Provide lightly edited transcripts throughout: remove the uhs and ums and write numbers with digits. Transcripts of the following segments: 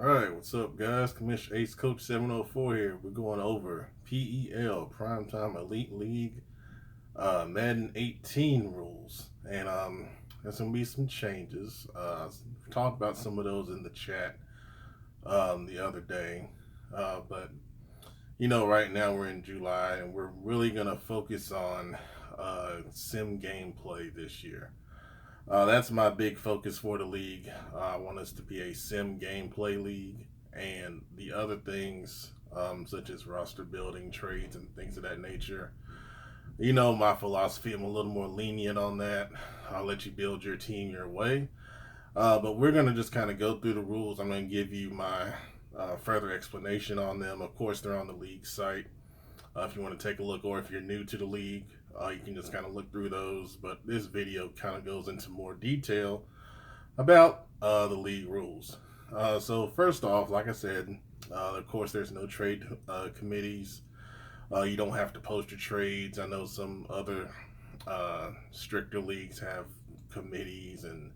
Alright, what's up, guys? Commissioner Ace Coach 704 here. We're going over PEL, Primetime Elite League, Madden 18 rules. And there's going to be some changes. Talked about some of those in the chat the other day. But, right now we're in July and we're really going to focus on sim gameplay this year. That's my big focus for the league. I want us to be a sim gameplay league, and the other things, such as roster building, trades, and things of that nature. You know my philosophy. I'm a little more lenient on that. I'll let you build your team your way. But we're going to just kind of go through the rules. I'm going to give you my further explanation on them. Of course, they're on the league site. If you want to take a look, or if you're new to the league, you can just kind of look through those. But this video kind of goes into more detail about the league rules. So first off, like I said, of course, there's no trade committees. You don't have to post your trades. I know some other stricter leagues have committees and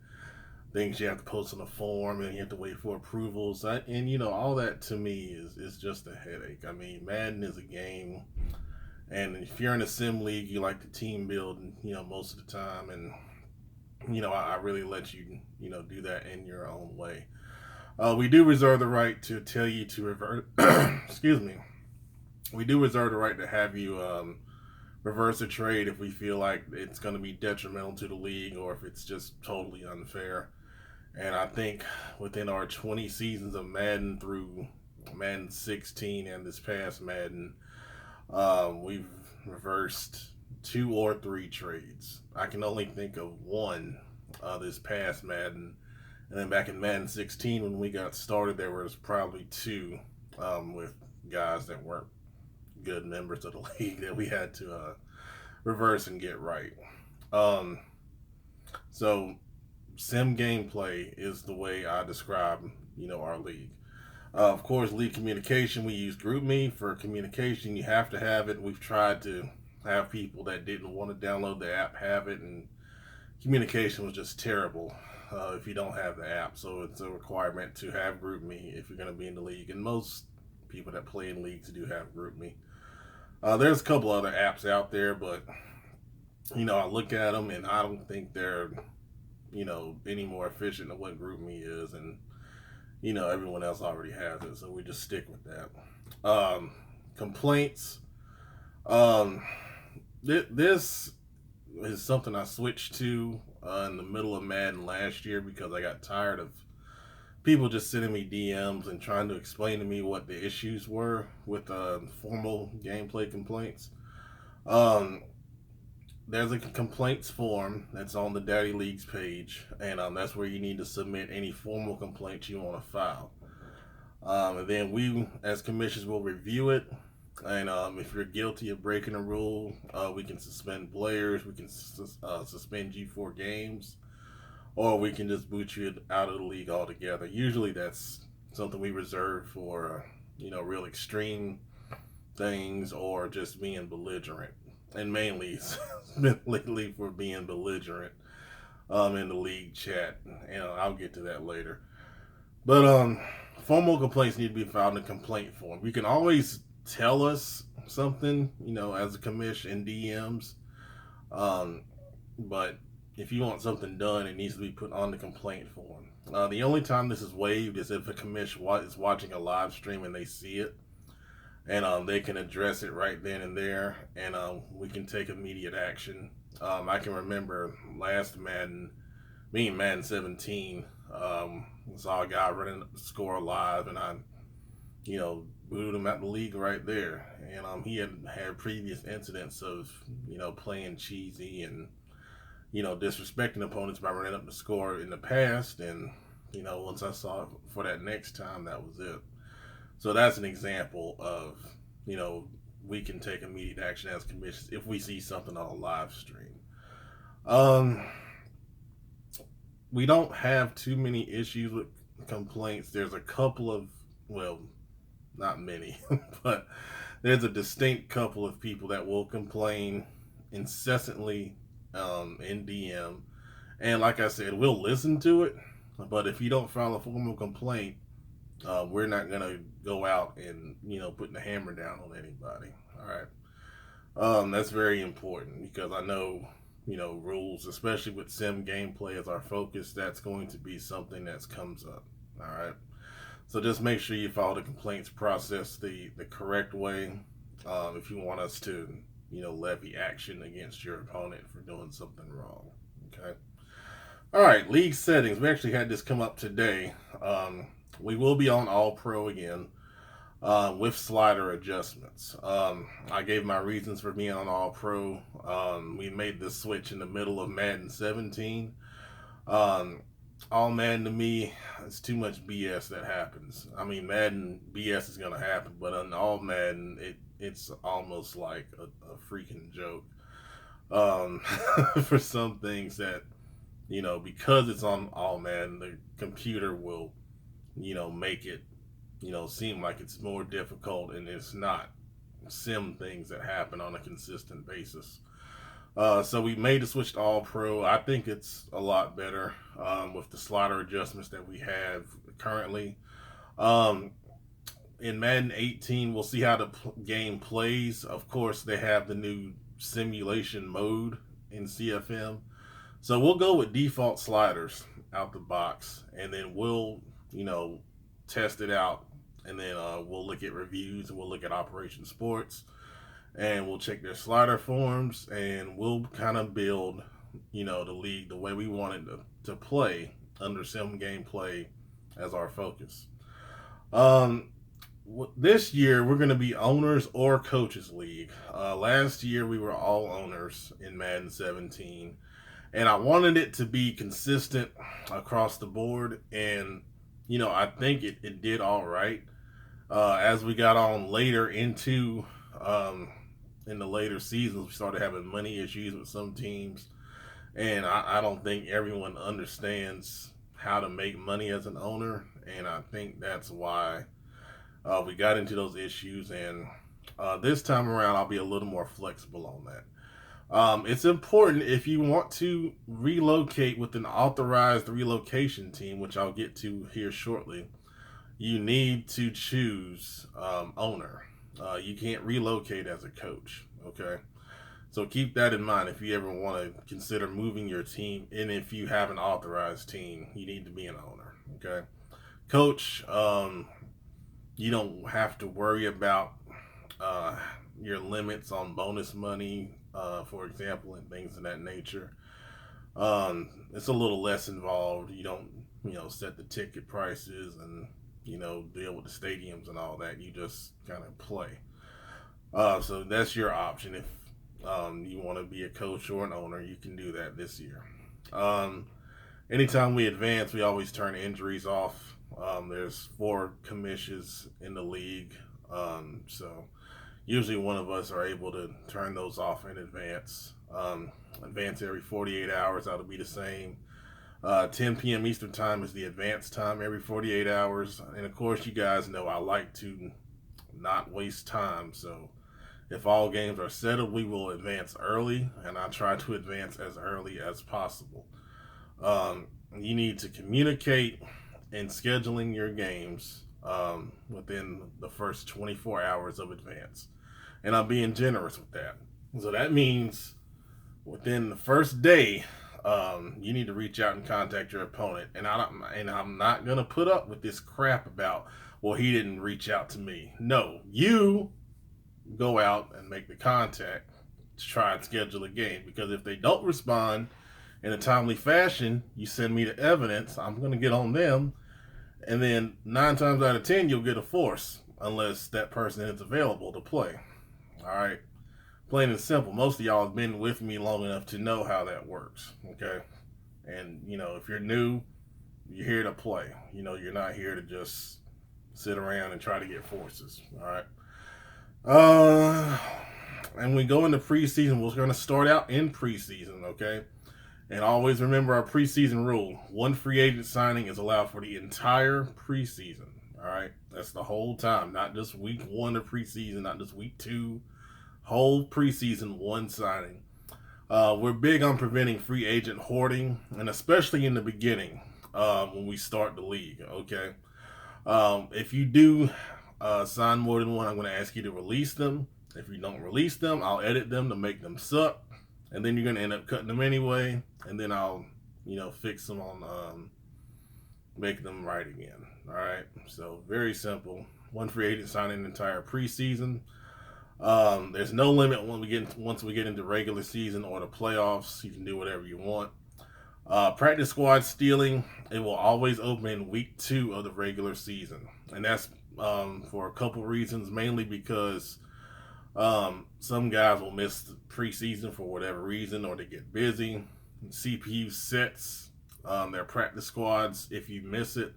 things you have to post on a form, and you have to wait for approvals. And all that to me is just a headache. I mean, Madden is a game, and if you're in a sim league, you like to team build, most of the time, and I really let you do that in your own way. We do reserve the right to tell you to revert. Excuse me. We do reserve the right to have you reverse a trade if we feel like it's going to be detrimental to the league, or if it's just totally unfair. And I think within our 20 seasons of Madden through Madden 16 and this past Madden, we've reversed 2 or 3 trades. I can only think of one this past Madden. And then back in Madden 16, when we got started, there was probably 2 with guys that weren't good members of the league that we had to reverse and get right. So sim gameplay is the way I describe, our league. Of course, league communication, we use GroupMe for communication. You have to have it. We've tried to have people that didn't want to download the app have it, and communication was just terrible if you don't have the app. So it's a requirement to have GroupMe if you're going to be in the league, and most people that play in leagues do have GroupMe. There's a couple other apps out there, but I look at them and I don't think they're any more efficient than what GroupMe is, and everyone else already has it, so we just stick with that. Complaints. Um, this is something I switched to in the middle of Madden last year because I got tired of people just sending me DMs and trying to explain to me what the issues were with formal gameplay complaints. Um, there's a complaints form that's on the Daddy Leagues page, and that's where you need to submit any formal complaints you want to file. And then we, as commissioners, will review it. And if you're guilty of breaking a rule, we can suspend players, we can suspend you for games, or we can just boot you out of the league altogether. Usually that's something we reserve for, real extreme things, or just being belligerent. And mainly lately for being belligerent in the league chat. And I'll get to that later. But formal complaints need to be filed in a complaint form. You can always tell us something, as a commission in DMs. But if you want something done, it needs to be put on the complaint form. The only time this is waived is if a commission is watching a live stream and they see it, and they can address it right then and there, and we can take immediate action. I can remember last Madden, Madden 17, saw a guy running up the score live, and I, booted him out the league right there. And he had previous incidents of, playing cheesy and, disrespecting opponents by running up the score in the past. And, once I saw it for that next time, that was it. So that's an example of, we can take immediate action as commissions if we see something on a live stream. We don't have too many issues with complaints. There's a couple of, well, not many, but there's a distinct couple of people that will complain incessantly in DM. And like I said, we'll listen to it, but if you don't file a formal complaint, We're not gonna go out and putting the hammer down on anybody. All right. That's very important because I know rules, especially with sim gameplay as our focus. That's going to be something that comes up. All right. So just make sure you follow the complaints process the correct way. If you want us to levy action against your opponent for doing something wrong. Okay. All right, league settings. We actually had this come up today. We will be on All Pro again with slider adjustments. I gave my reasons for being on All Pro. We made this switch in the middle of Madden 17. Um, all Madden to me, it's too much BS that happens. I mean, Madden BS is gonna happen, but on all Madden, it's almost like a freaking joke. Um, for some things that because it's on all Madden, the computer will make it seem like it's more difficult, and it's not. Sim things that happen on a consistent basis. So we made the switch to All Pro. I think it's a lot better with the slider adjustments that we have currently. Um, in Madden 18, we'll see how the game plays. Of course, they have the new simulation mode in CFM. So we'll go with default sliders out the box, and then we'll, test it out, and then we'll look at reviews, and we'll look at Operation Sports, and we'll check their slider forms, and we'll kind of build, the league the way we want it to play under sim gameplay as our focus. Um, this year we're going to be owners or coaches league. Last year we were all owners in Madden 17, and I wanted it to be consistent across the board, and I think it did all right. As we got on later into in the later seasons, we started having money issues with some teams, and I don't think everyone understands how to make money as an owner, and I think that's why we got into those issues. And this time around, I'll be a little more flexible on that. It's important if you want to relocate with an authorized relocation team, which I'll get to here shortly. You need to choose owner. You can't relocate as a coach. Okay, so keep that in mind if you ever want to consider moving your team, and if you have an authorized team, you need to be an owner. Okay, coach, you don't have to worry about your limits on bonus money, for example, and things of that nature. It's a little less involved. You don't, set the ticket prices and, deal with the stadiums and all that. You just kind of play. So that's your option. If you want to be a coach or an owner, you can do that this year. Anytime we advance, we always turn injuries off. There's 4 commissions in the league. So usually one of us are able to turn those off in advance. Advance every 48 hours, that'll be the same. 10 p.m. Eastern time is the advance time every 48 hours. And of course, you guys know I like to not waste time. So if all games are settled, we will advance early, and I try to advance as early as possible. You need to communicate in scheduling your games within the first 24 hours of advance. And I'm being generous with that. So that means within the first day, you need to reach out and contact your opponent. And I'm not gonna put up with this crap about, well, he didn't reach out to me. No, you go out and make the contact to try and schedule a game. Because if they don't respond in a timely fashion, you send me the evidence. I'm gonna get on them, and then 9 times out of 10, you'll get a force unless that person is available to play. All right. Plain and simple. Most of y'all have been with me long enough to know how that works. Okay. And, if you're new, you're here to play. You're not here to just sit around and try to get forces. All right. And we go into preseason. We're going to start out in preseason. Okay. And always remember our preseason rule. 1 free agent signing is allowed for the entire preseason. All right. That's the whole time. Not just week 1 of preseason, not just week 2. Whole preseason, 1 signing. We're big on preventing free agent hoarding, and especially in the beginning when we start the league. Okay. If you do sign more than one, I'm going to ask you to release them. If you don't release them, I'll edit them to make them suck, and then you're going to end up cutting them anyway, and then I'll, fix them on make them right again. All right. So very simple. One free agent signing the entire preseason. There's no limit once we get into regular season or the playoffs. You can do whatever you want. Practice squad stealing, it will always open in week 2 of the regular season, and that's for a couple reasons. Mainly because some guys will miss the preseason for whatever reason, or they get busy. CPU sets their practice squads if you miss it.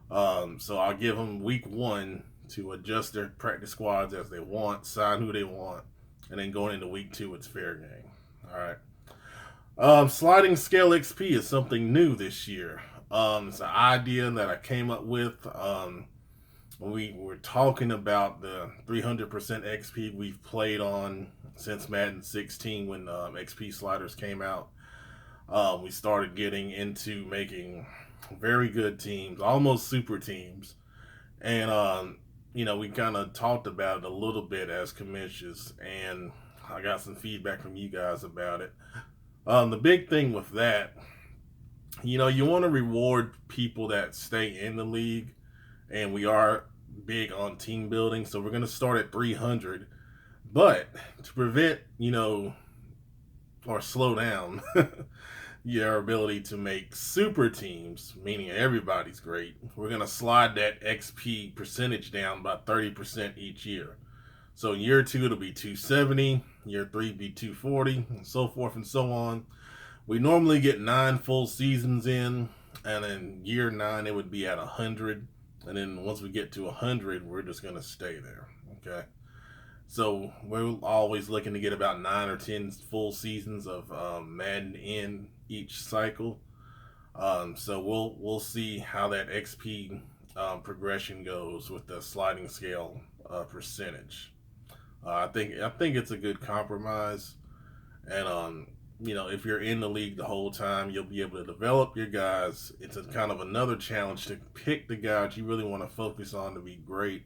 So I'll give them week 1 to adjust their practice squads as they want, sign who they want, and then going into week 2, it's fair game. All right. Sliding scale XP is something new this year. It's an idea that I came up with when we were talking about the 300% XP we've played on since Madden 16 when XP sliders came out. We started getting into making very good teams, almost super teams. And, we kind of talked about it a little bit as commissions, and I got some feedback from you guys about it. The big thing with that, you want to reward people that stay in the league, and we are big on team building, so we're going to start at 300. But to prevent, or slow down your ability to make super teams, meaning everybody's great, we're going to slide that XP percentage down by 30% each year. So in year 2, it'll be 270, year 3 be 240, and so forth and so on. We normally get 9 full seasons in, and in year 9, it would be at 100. And then once we get to 100, we're just going to stay there, okay? So we're always looking to get about 9 or 10 full seasons of Madden in each cycle. So we'll see how that XP progression goes with the sliding scale percentage. I think it's a good compromise, and if you're in the league the whole time, you'll be able to develop your guys. It's a kind of another challenge to pick the guys you really want to focus on to be great,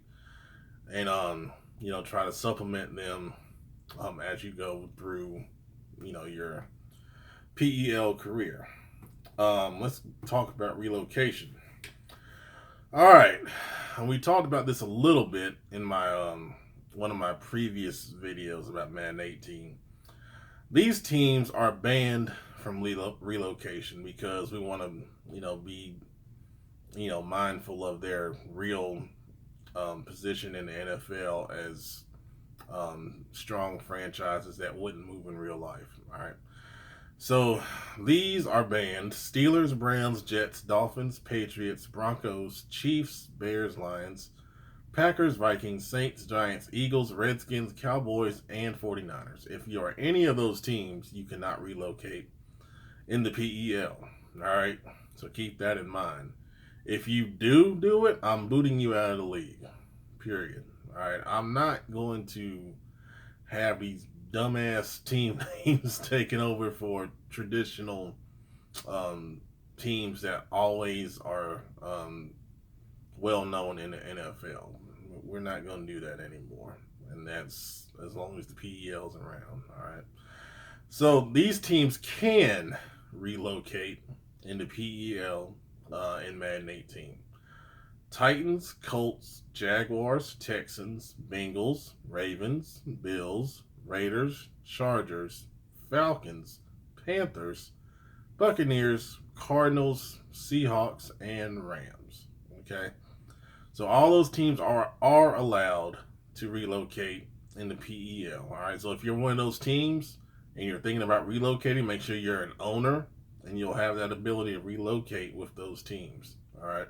and try to supplement them as you go through, your PEL career. Let's talk about relocation. All right, and we talked about this a little bit in my one of my previous videos about Madden 18. These teams are banned from relocation because we want to, be, mindful of their real position in the NFL as strong franchises that wouldn't move in real life. All right. So these are banned: Steelers, Browns, Jets, Dolphins, Patriots, Broncos, Chiefs, Bears, Lions, Packers, Vikings, Saints, Giants, Eagles, Redskins, Cowboys, and 49ers. If you are any of those teams, you cannot relocate in the PEL. All right? So keep that in mind. If you do it, I'm booting you out of the league. Period. All right? I'm not going to have these dumbass team names taken over for traditional teams that always are well known in the NFL. We're not going to do that anymore, and that's as long as the PEL's around. All right. So these teams can relocate into PEL in Madden 18. Titans, Colts, Jaguars, Texans, Bengals, Ravens, Bills, Raiders, Chargers, Falcons, Panthers, Buccaneers, Cardinals, Seahawks, and Rams. Okay, so all those teams are allowed to relocate in the PEL. All right, so if you're one of those teams and you're thinking about relocating, make sure you're an owner and you'll have that ability to relocate with those teams. All right.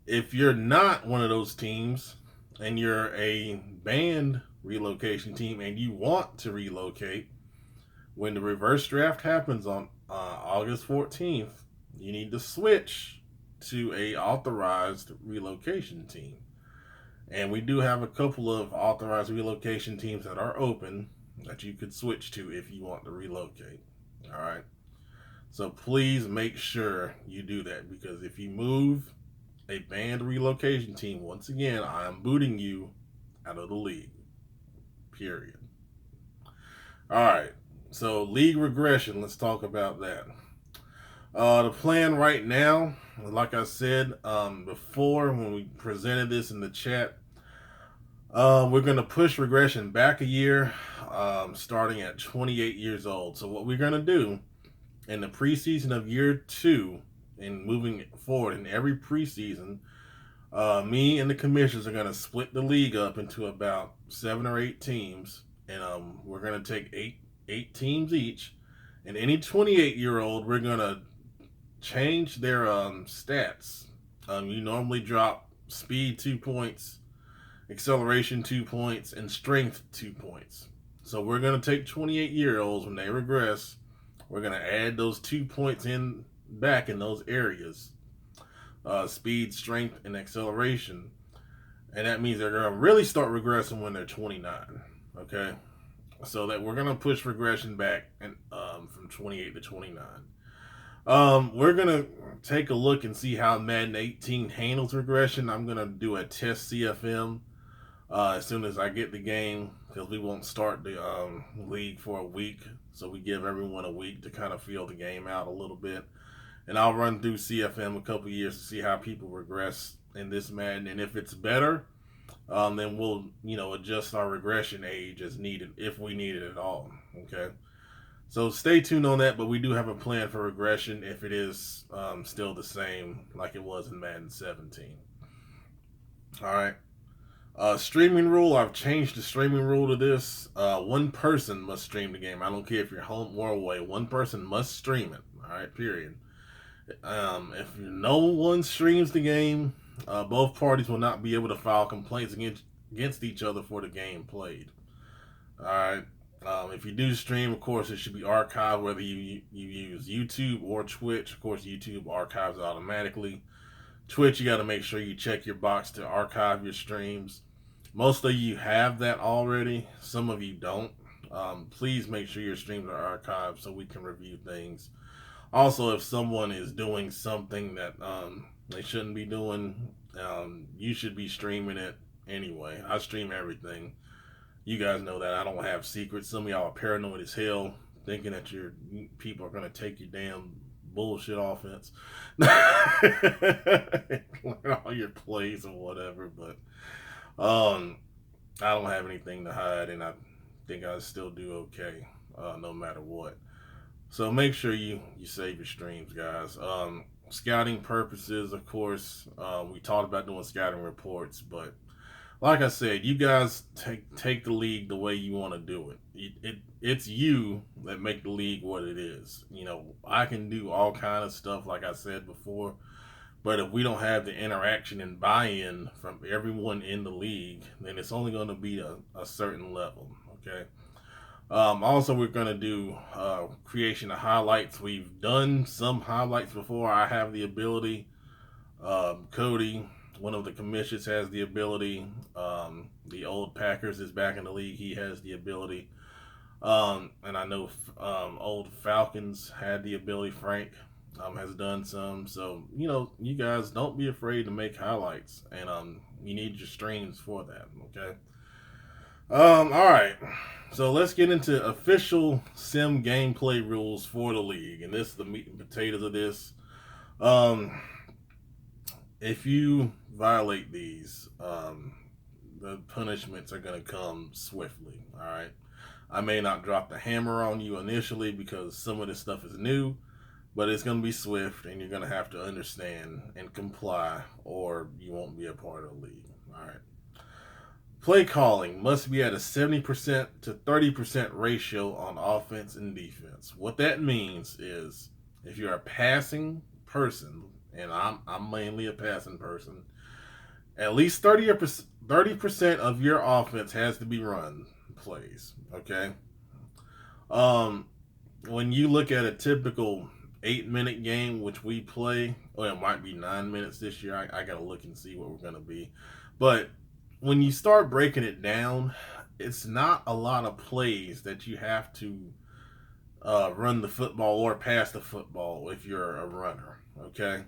If you're not one of those teams and you're a banned relocation team and you want to relocate, when the reverse draft happens on August 14th, you need to switch to a authorized relocation team. And we do have a couple of authorized relocation teams that are open that you could switch to if you want to relocate. All right. So please make sure you do that, because if you move a banned relocation team, once again, I am booting you out of the league. Period. All right. So league regression. Let's talk about that. The plan right now, like I said before when we presented this in the chat, we're going to push regression back a year, starting at 28 years old. So what we're going to do in the preseason of year 2 and moving forward in every preseason, me and the commissioners are going to split the league up into about 7 or 8 teams, and we're going to take eight teams each, and any 28-year-old, we're going to change their stats. You normally drop speed 2 points, acceleration 2 points, and strength 2 points. So we're going to take 28-year-olds when they regress. We're going to add those 2 points in back in those areas. Speed, strength, and acceleration. And that means they're going to really start regressing when they're 29. Okay? So that we're going to push regression back from 28 to 29. We're going to take a look and see how Madden 18 handles regression. I'm going to do a test CFM as soon as I get the game, because we won't start the league for a week. So we give everyone a week to kind of feel the game out a little bit. And I'll run through CFM a couple years to see how people regress in this Madden. And if it's better, then we'll, adjust our regression age as needed, if we need it at all. Okay. So stay tuned on that, but we do have a plan for regression if it is still the same like it was in Madden 17. All right. Streaming rule, I've changed the streaming rule to this. One person must stream the game. I don't care if you're home or away. One person must stream it. All right, period. If no one streams the game, both parties will not be able to file complaints against each other for the game played. All right. If you do stream, of course, it should be archived, whether you use YouTube or Twitch. Of course, YouTube archives automatically. Twitch, you got to make sure you check your box to archive your streams. Most of you have that already. Some of you don't. Please make sure your streams are archived so we can review things. Also, if someone is doing something that they shouldn't be doing, you should be streaming it anyway. I stream everything. You guys know that I don't have secrets. Some of y'all are paranoid as hell, thinking that your people are going to take your damn bullshit offense. Learn all your plays or whatever, but I don't have anything to hide, and I think I still do okay, no matter what. So make sure you save your streams, guys. Scouting purposes, of course, we talked about doing scouting reports, but like I said, you guys take the league the way you want to do it. It's you that make the league what it is. I can do all kind of stuff, like I said before, but if we don't have the interaction and buy-in from everyone in the league, then it's only going to be a certain level. Okay. Also, we're going to do creation of highlights. We've done some highlights before. I have the ability. Cody, one of the commissions, has the ability. The old Packers is back in the league. He has the ability. And I know old Falcons had the ability. Frank has done some. So, you guys don't be afraid to make highlights. And you need your streams for that. Okay. All right. So let's get into official sim gameplay rules for the league. And this is the meat and potatoes of this. If you violate these, the punishments are going to come swiftly. All right. I may not drop the hammer on you initially because some of this stuff is new, but it's going to be swift, and you're going to have to understand and comply, or you won't be a part of the league. All right. Play calling must be at a 70% to 30% ratio on offense and defense. What that means is if you're a passing person, and I'm mainly a passing person, at least 30% of your offense has to be run plays. Okay. When you look at a typical 8-minute game, which we play, or it might be 9 minutes this year. I gotta look and see what we're gonna be, but when you start breaking it down, it's not a lot of plays that you have to run the football or pass the football if you're a runner. Okay.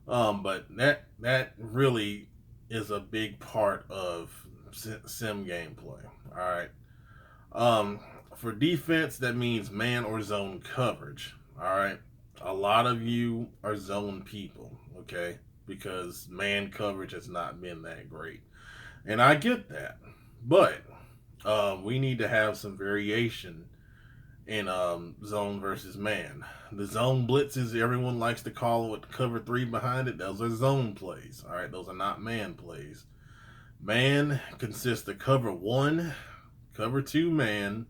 But that really is a big part of sim gameplay. All right. Um, for defense, that means man or zone coverage. All right. A lot of you are zone people, okay? Because man coverage has not been that great. And I get that. But we need to have some variation in zone versus man. The zone blitzes, everyone likes to call it with cover three behind it. Those are zone plays. All right. Those are not man plays. Man consists of cover one, cover two man,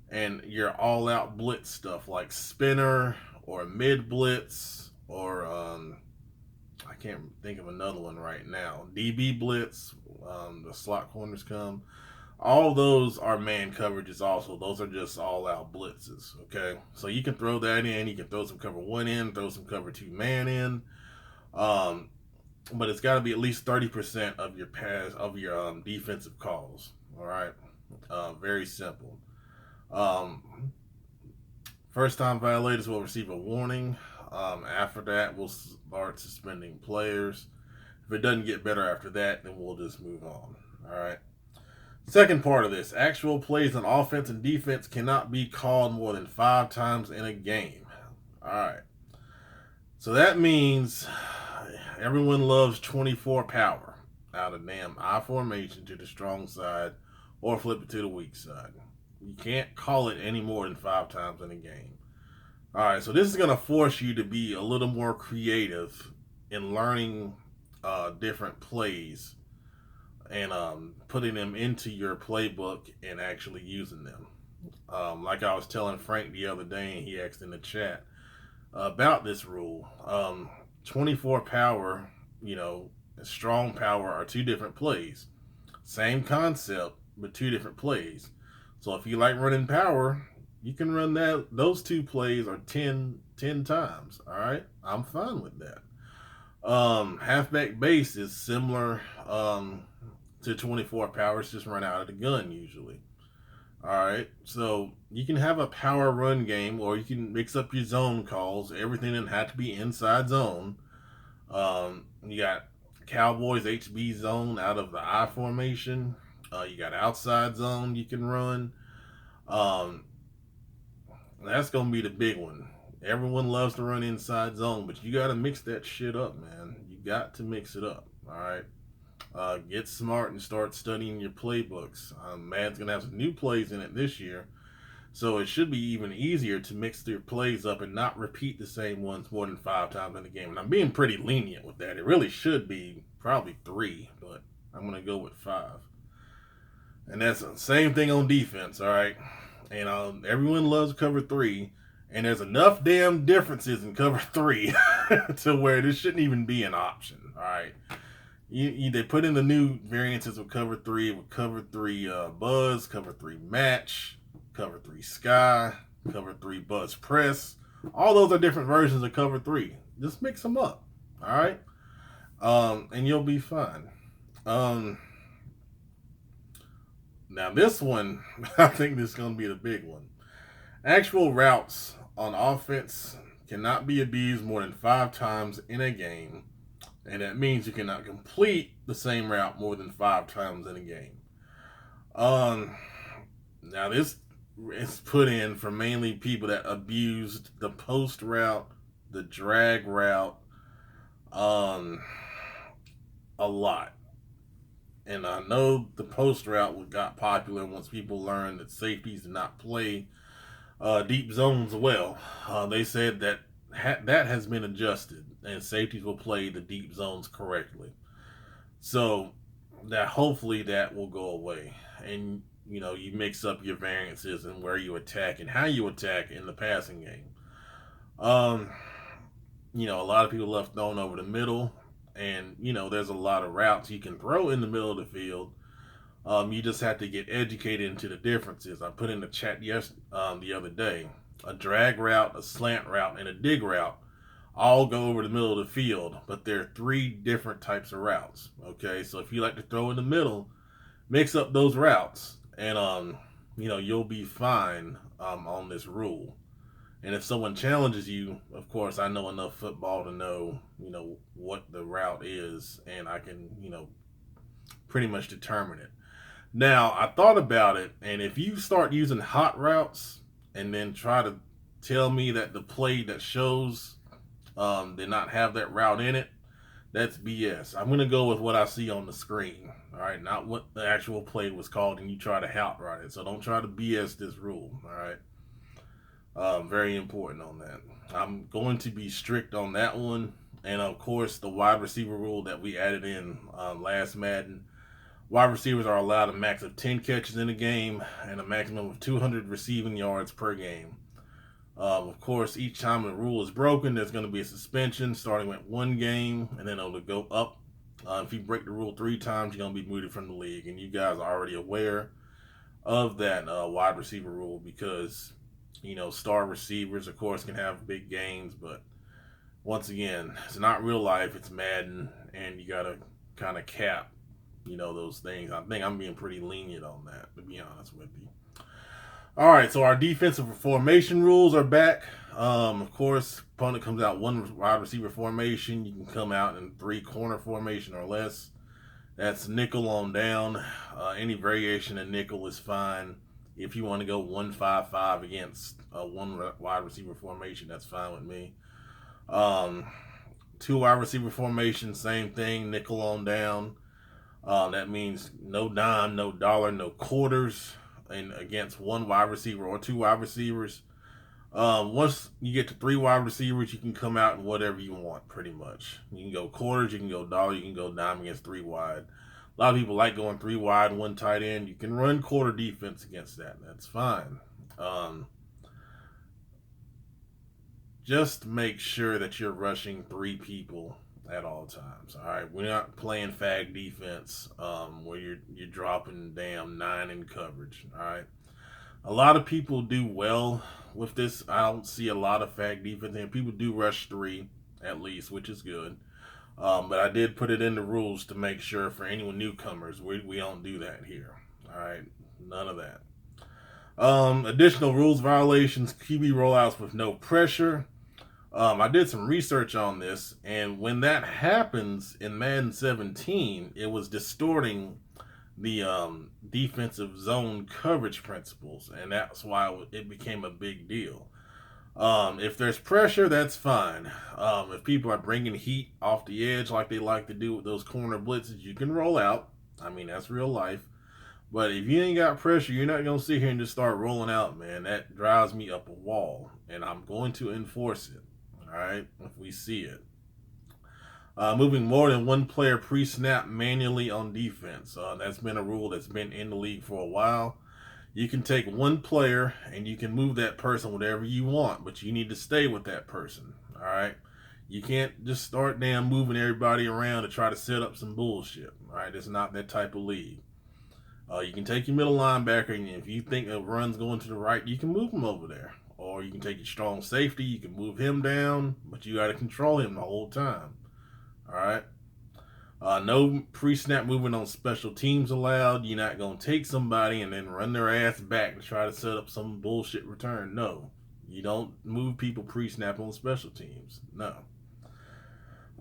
and your all out blitz stuff like spinner or mid blitz or I can't think of another one right now. DB blitz, the slot corners come. All those are man coverages also. Those are just all out blitzes. Okay. So you can throw that in. You can throw some cover one in, throw some cover two man in. Um, but it's got to be at least 30% of your pass of your defensive calls. All right. Very simple. Um, First time violators will receive a warning. After that, we'll start suspending players. If it doesn't get better after that, then we'll just move on. All right. Second part of this, actual plays on offense and defense cannot be called more than 5 times in a game. All right. So that means everyone loves 24 power out of damn I formation to the strong side or flip it to the weak side. You can't call it any more than 5 times in a game. All right, so this is going to force you to be a little more creative in learning different plays and putting them into your playbook and actually using them. Like I was telling Frank the other day, and he asked in the chat about this rule. 24 power, strong power are 2 different plays. Same concept, but 2 different plays. So if you like running power, you can run those 2 plays or 10 times. All right, I'm fine with that. Halfback base is similar to 24 power. It's just run out of the gun usually. All right, so you can have a power run game, or you can mix up your zone calls. Everything doesn't have to be inside zone. You got Cowboys HB zone out of the I formation. You got outside zone you can run. That's gonna be the big one. Everyone loves to run inside zone, but you got to mix that shit up, man. You got to mix it up. All right. Get smart and start studying your playbooks. Madden's gonna have some new plays in it this year, so it should be even easier to mix your plays up and not repeat the same ones more than 5 times in the game. And I'm being pretty lenient with that. It really should be probably 3, but I'm gonna go with 5. And that's the same thing on defense. All right. And everyone loves cover 3, and there's enough damn differences in cover 3 to where this shouldn't even be an option. All right. They put in the new variances with cover 3, buzz, cover 3 match, cover 3 sky, cover 3 buzz press. All those are different versions of cover 3. Just mix them up. All right. And you'll be fine. Now this one, I think this is going to be the big one. Actual routes on offense cannot be abused more than 5 times in a game. And that means you cannot complete the same route more than 5 times in a game. Now this is put in for mainly people that abused the post route, the drag route, a lot. And I know the post route got popular once people learned that safeties did not play deep zones well. They said that that has been adjusted, and safeties will play the deep zones correctly. So that hopefully that will go away, and you mix up your variances and where you attack and how you attack in the passing game. A lot of people love throwing over the middle, and there's a lot of routes you can throw in the middle of the field. You just have to get educated into the differences. I put in the chat the other day. A drag route, a slant route, and a dig route all go over the middle of the field, but there are 3 different types of routes. Okay, so if you like to throw in the middle, mix up those routes, and you'll be fine on this rule. And if someone challenges you, of course, I know enough football to know, what the route is, and I can, pretty much determine it. Now, I thought about it, and if you start using hot routes and then try to tell me that the play that shows did not have that route in it, that's BS. I'm going to go with what I see on the screen, all right? Not what the actual play was called, and you try to hot route it. So don't try to BS this rule, all right? Very important on that. I'm going to be strict on that one. And of course, the wide receiver rule that we added in last Madden. Wide receivers are allowed a max of 10 catches in a game and a maximum of 200 receiving yards per game. Of course, each time the rule is broken, there's going to be a suspension starting with one game, and then it'll go up. If you break the rule 3 times, you're going to be booted from the league. And you guys are already aware of that wide receiver rule because, star receivers, of course, can have big games. But once again, it's not real life. It's Madden, and you got to kind of cap, those things. I think I'm being pretty lenient on that, to be honest with you. All right, so our defensive formation rules are back. Of course, opponent comes out one wide receiver formation. You can come out in 3 corner formation or less. That's nickel on down. Any variation in nickel is fine. If you want to go 1-5-5 against one wide receiver formation, that's fine with me. 2 wide receiver formation, same thing, nickel on down. That means no dime, no dollar, no quarters, and against 1 wide receiver or 2 wide receivers. Once you get to 3 wide receivers, you can come out in whatever you want, pretty much. You can go quarters, you can go dollar, you can go dime against 3 wide. A lot of people like going 3 wide, 1 tight end. You can run quarter defense against that. That's fine. Just make sure that you're rushing 3 people at all times. All right, we're not playing fag defense where you're dropping damn 9 in coverage. All right, a lot of people do well with this. I don't see a lot of fag defense, and people do rush 3 at least, which is good. But I did put it in the rules to make sure for anyone newcomers, we don't do that here. All right, none of that. Additional rules violations: QB rollouts with no pressure. I did some research on this, and when that happens in Madden 17, it was distorting the defensive zone coverage principles, and that's why it became a big deal. If there's pressure, that's fine. If people are bringing heat off the edge like they like to do with those corner blitzes, you can roll out. I mean, that's real life. But if you ain't got pressure, you're not going to sit here and just start rolling out, man. That drives me up a wall, and I'm going to enforce it. All right, if we see it. Moving more than 1 player pre-snap manually on defense. That's been a rule that's been in the league for a while. You can take 1 player and you can move that person whatever you want, but you need to stay with that person. All right, you can't just start damn moving everybody around to try to set up some bullshit. All right, it's not that type of league. You can take your middle linebacker, and if you think a run's going to the right, you can move him over there. Or you can take your strong safety, you can move him down, but you got to control him the whole time. All right? No pre-snap movement on special teams allowed. You're not going to take somebody and then run their ass back to try to set up some bullshit return. No. You don't move people pre-snap on special teams. No.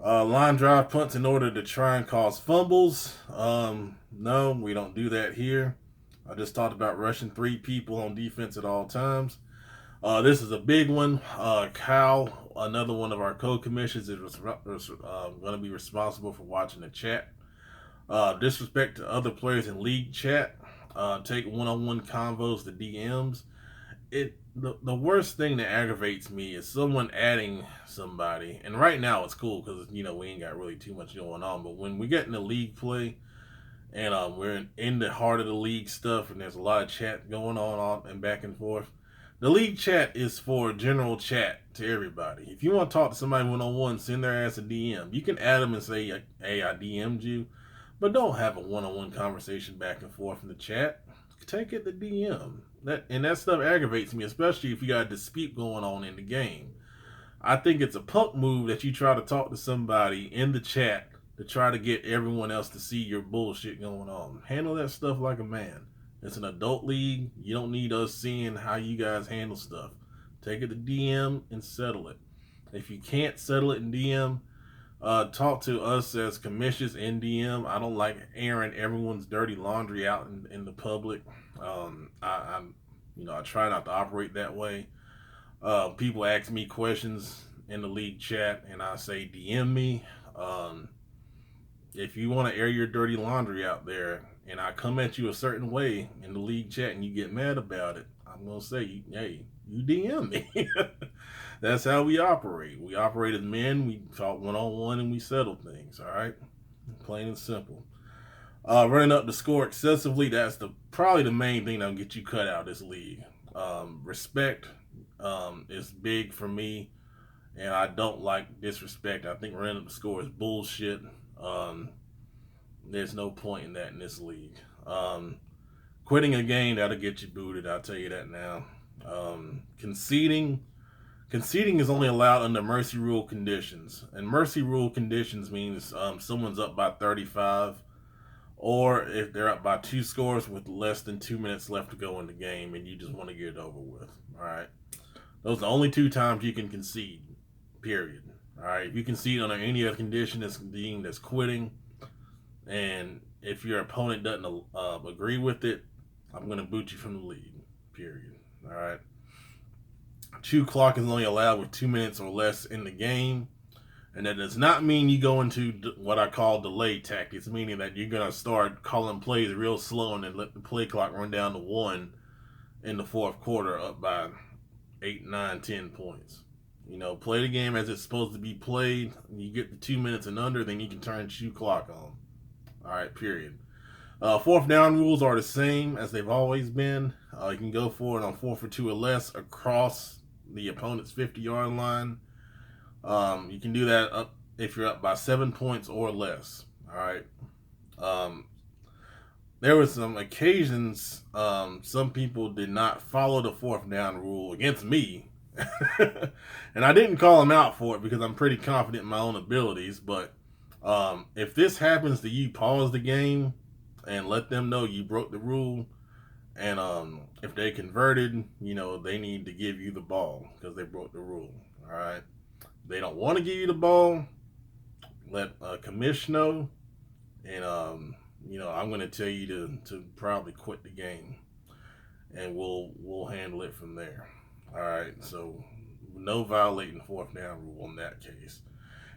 Line drive punts in order to try and cause fumbles. No, we don't do that here. I just talked about rushing 3 people on defense at all times. This is a big one. Kyle, another one of our co-commissions, is going to be responsible for watching the chat. Disrespect to other players in league chat. Take one-on-one convos to DMs. The worst thing that aggravates me is someone adding somebody. And right now it's cool because, we ain't got really too much going on. But when we get in the league play and we're in the heart of the league stuff and there's a lot of chat going on and back and forth, the league chat is for general chat to everybody. If you want to talk to somebody one-on-one, send their ass a DM. You can add them and say, hey, I DM'd you. But don't have a one-on-one conversation back and forth in the chat. Take it to DM. That stuff aggravates me, especially if you got a dispute going on in the game. I think it's a punk move that you try to talk to somebody in the chat to try to get everyone else to see your bullshit going on. Handle that stuff like a man. It's an adult league. You don't need us seeing how you guys handle stuff. Take it to DM and settle it. If you can't settle it in DM, talk to us as commissions in DM. I don't like airing everyone's dirty laundry out in the public. I'm, I try not to operate that way. People ask me questions in the league chat, and I say DM me. Um, if you want to air your dirty laundry out there, and I come at you a certain way in the league chat, and you get mad about it, I'm gonna say, hey, you DM me. That's how we operate. We operate as men. We talk one on one, and we settle things. All right, plain and simple. Running up the score excessively, that's probably the main thing that'll get you cut out of this league. Respect is big for me, and I don't like disrespect. I think running up the score is bullshit. Um, there's no point in that in this league. Quitting a game, that'll get you booted. I'll tell you that now. Conceding is only allowed under mercy rule conditions, and mercy rule conditions means someone's up by 35, or if they're up by 2 scores with less than 2 minutes left to go in the game, and you just want to get it over with. All right, those are the only 2 times you can concede. Period. All right, if you concede under any other condition, that's deemed as quitting, and if your opponent doesn't agree with it, I'm going to boot you from the league. Period. All right. Chew clock is only allowed with 2 minutes or less in the game. And that does not mean you go into what I call delay tactics, meaning that you're going to start calling plays real slow and then let the play clock run down to 1 in the fourth quarter up by 8, 9, 10 points. Play the game as it's supposed to be played. You get the 2 minutes and under, then you can turn chew clock on. All right, period. Fourth down rules are the same as they've always been. You can go for it on 4 for 2 or less across the opponent's 50-yard line. You can do that up if you're up by 7 points or less. All right. There were some occasions some people did not follow the fourth down rule against me. And I didn't call them out for it because I'm pretty confident in my own abilities. But if this happens to you, pause the game and let them know you broke the rule. And if they converted, they need to give you the ball because they broke the rule. All right. They don't want to give you the ball, let a commish know, and I'm going to tell you to probably quit the game, and we'll handle it from there. All right, so no violating fourth down rule in that case.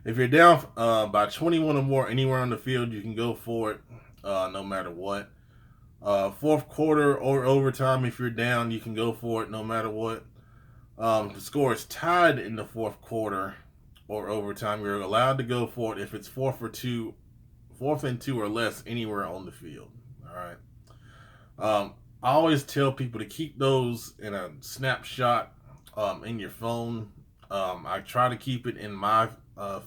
If you're down by 21 or more anywhere on the field, you can go for it, no matter what. Fourth quarter or overtime, if you're down, you can go for it no matter what. The score is tied in the fourth quarter or overtime. You're allowed to go for it if it's 4th and 2 or less anywhere on the field. All right. I always tell people to keep those in a snapshot in your phone. I try to keep it in my phone.